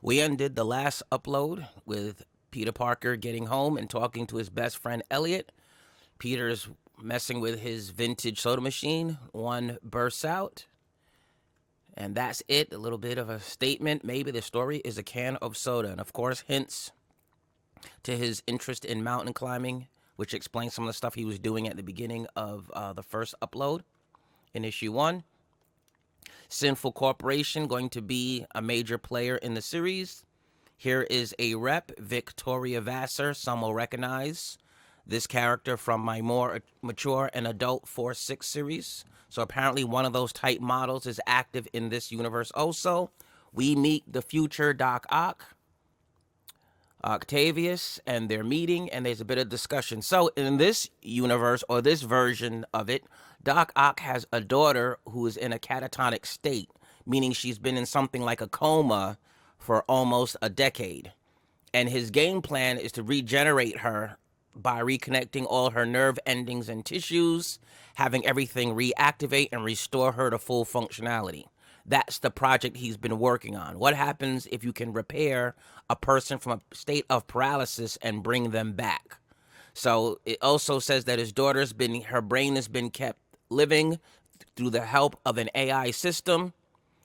We ended the last upload with Peter Parker getting home and talking to his best friend Elliot. Peter's messing with his vintage soda machine. One bursts out, and that's it. A little bit of a statement. Maybe the story is a can of soda. And of course, hints to his interest in mountain climbing, which explains some of the stuff he was doing at the beginning of the first upload in issue 1. Synful Corporation going to be a major player in the series. Here is a rep, Victoria Vassar. Some will recognize this character from my more mature and adult 4-6 series. So apparently one of those type models is active in this universe also. We meet the future Doc Ock, Octavius, and their meeting, and there's a bit of discussion. So in this universe, or this version of it, Doc Ock has a daughter who is in a catatonic state, meaning she's been in something like a coma for almost a decade. And his game plan is to regenerate her by reconnecting all her nerve endings and tissues, having everything reactivate and restore her to full functionality. That's the project he's been working on. What happens if you can repair a person from a state of paralysis and bring them back? So it also says that her brain has been kept living through the help of an AI system,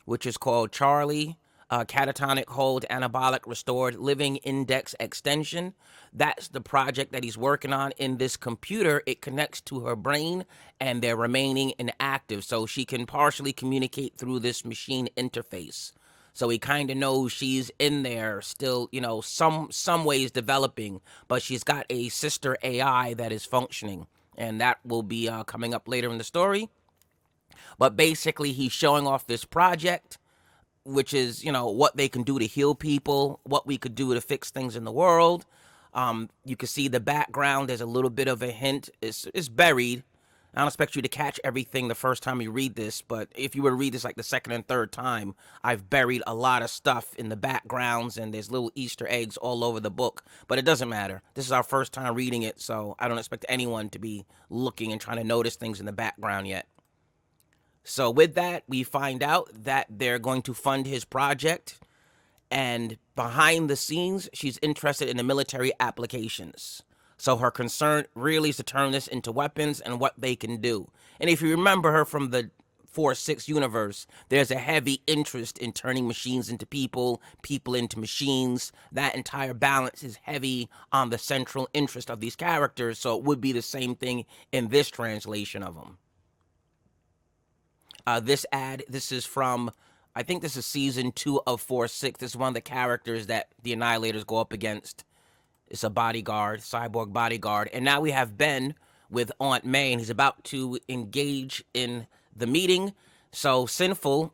which is called Charlie, catatonic hold anabolic restored living index extension. That's the project that he's working on in this computer. It connects to her brain and they're remaining inactive, so she can partially communicate through this machine interface. So he kind of knows she's in there still, some ways developing, but she's got a sister AI that is functioning, and that will be coming up later in the story. But basically, he's showing off this project, which is, what they can do to heal people, what we could do to fix things in the world. You can see the background. There's a little bit of a hint. It's buried. I don't expect you to catch everything the first time you read this, but if you were to read this like the second and third time, I've buried a lot of stuff in the backgrounds, and there's little Easter eggs all over the book. But it doesn't matter. This is our first time reading it, so I don't expect anyone to be looking and trying to notice things in the background yet. So with that, we find out that they're going to fund his project, and behind the scenes, she's interested in the military applications. So her concern really is to turn this into weapons and what they can do. And if you remember her from the 4-6 universe, there's a heavy interest in turning machines into people, people into machines. That entire balance is heavy on the central interest of these characters, so it would be the same thing in this translation of them. This is from, I think this is season 2 of 4-6. This is one of the characters that the Annihilators go up against. It's a bodyguard, cyborg bodyguard. And now we have Ben with Aunt May, and he's about to engage in the meeting. So Synful,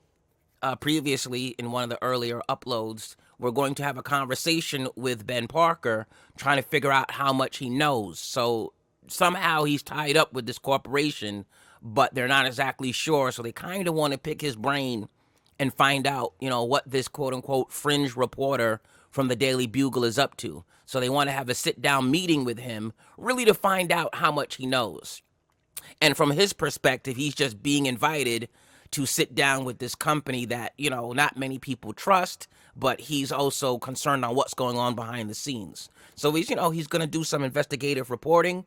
previously in one of the earlier uploads, we're going to have a conversation with Ben Parker, trying to figure out how much he knows. So somehow he's tied up with this corporation, but they're not exactly sure. So they kind of want to pick his brain and find out, what this quote-unquote fringe reporter from the Daily Bugle is up to. So they want to have a sit-down meeting with him, really to find out how much he knows. And from his perspective, he's just being invited to sit down with this company that, not many people trust, but he's also concerned on what's going on behind the scenes. So he's going to do some investigative reporting.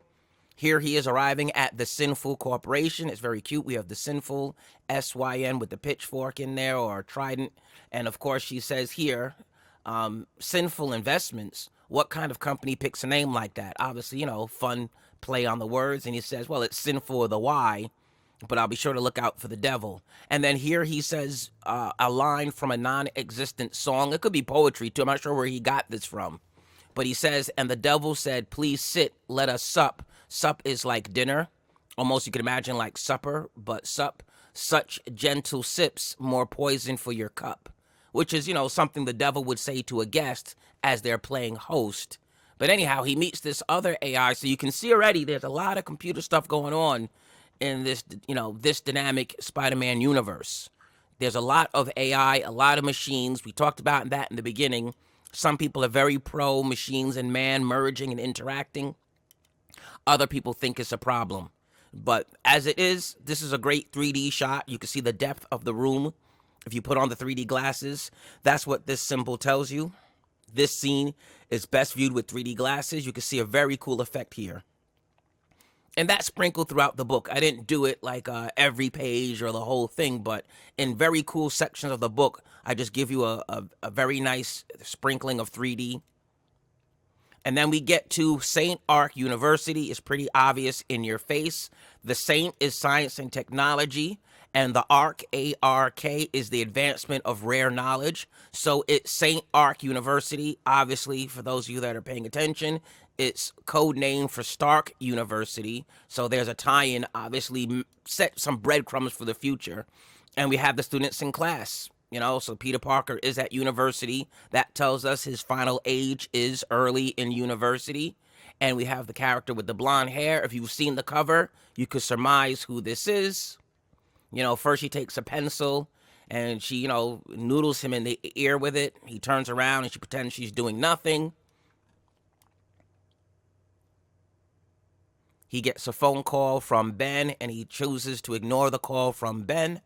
Here he is arriving at the Synful Corporation. It's very cute. We have the Synful, S-Y-N, with the pitchfork in there, or trident. And of course, she says here, Synful Investments. What kind of company picks a name like that? Obviously, fun play on the words. And he says, well, it's Synful with a Y, but I'll be sure to look out for the devil. And then here he says a line from a non-existent song. It could be poetry, too. I'm not sure where he got this from. But he says, and the devil said, please sit, let us sup. Sup is like dinner. Almost you could imagine like supper, but sup. Such gentle sips, more poison for your cup. Which is, something the devil would say to a guest as they're playing host. But anyhow, he meets this other AI, so you can see already there's a lot of computer stuff going on in this, this dynamic Spider-Man universe. There's a lot of AI, a lot of machines. We talked about that in the beginning. Some people are very pro machines and man merging and interacting. Other people think it's a problem. But as it is, this is a great 3D shot. You can see the depth of the room. If you put on the 3D glasses, that's what this symbol tells you. This scene is best viewed with 3D glasses. You can see a very cool effect here. And that's sprinkled throughout the book. I didn't do it like every page or the whole thing, but in very cool sections of the book, I just give you a very nice sprinkling of 3D. And then we get to Saint Arc University. It's pretty obvious in your face. The Saint is science and technology, and the Arc, A-R-K, is the advancement of rare knowledge. So it's Saint Arc University. Obviously, for those of you that are paying attention, it's code name for Stark University. So there's a tie-in, obviously, set some breadcrumbs for the future. And we have the students in class. You know, so Peter Parker is at university. That tells us his final age is early in university. And we have the character with the blonde hair. If you've seen the cover, you could surmise who this is. You know, first she takes a pencil and she, you know, noodles him in the ear with it. He turns around and she pretends she's doing nothing. He gets a phone call from Ben and he chooses to ignore the call from Ben.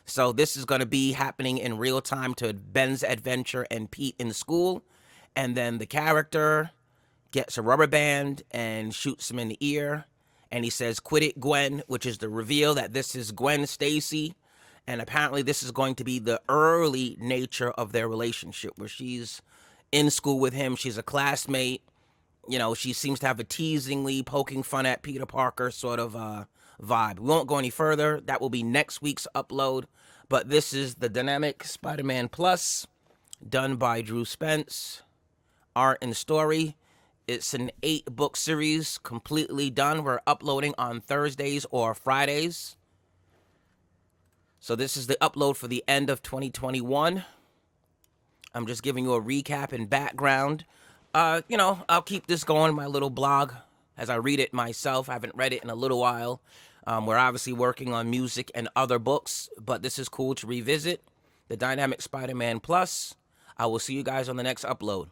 So this is going to be happening in real time to Ben's adventure and Pete in school. And then the character gets a rubber band and shoots him in the ear. And he says, "Quit it, Gwen," which is the reveal that this is Gwen Stacy. And apparently this is going to be the early nature of their relationship, where she's in school with him. She's a classmate. You know, she seems to have a teasingly poking fun at Peter Parker sort of vibe. We won't go any further. That will be next week's upload. But this is the Dynamic Spider-Man Plus, done by Drew Spence. Art and story. It's an 8-book series, completely done. We're uploading on Thursdays or Fridays. So this is the upload for the end of 2021. I'm just giving you a recap and background. You know, I'll keep this going in my little blog as I read it myself. I haven't read it in a little while. We're obviously working on music and other books, but this is cool to revisit. The Dynamic Spider-Man Plus. I will see you guys on the next upload.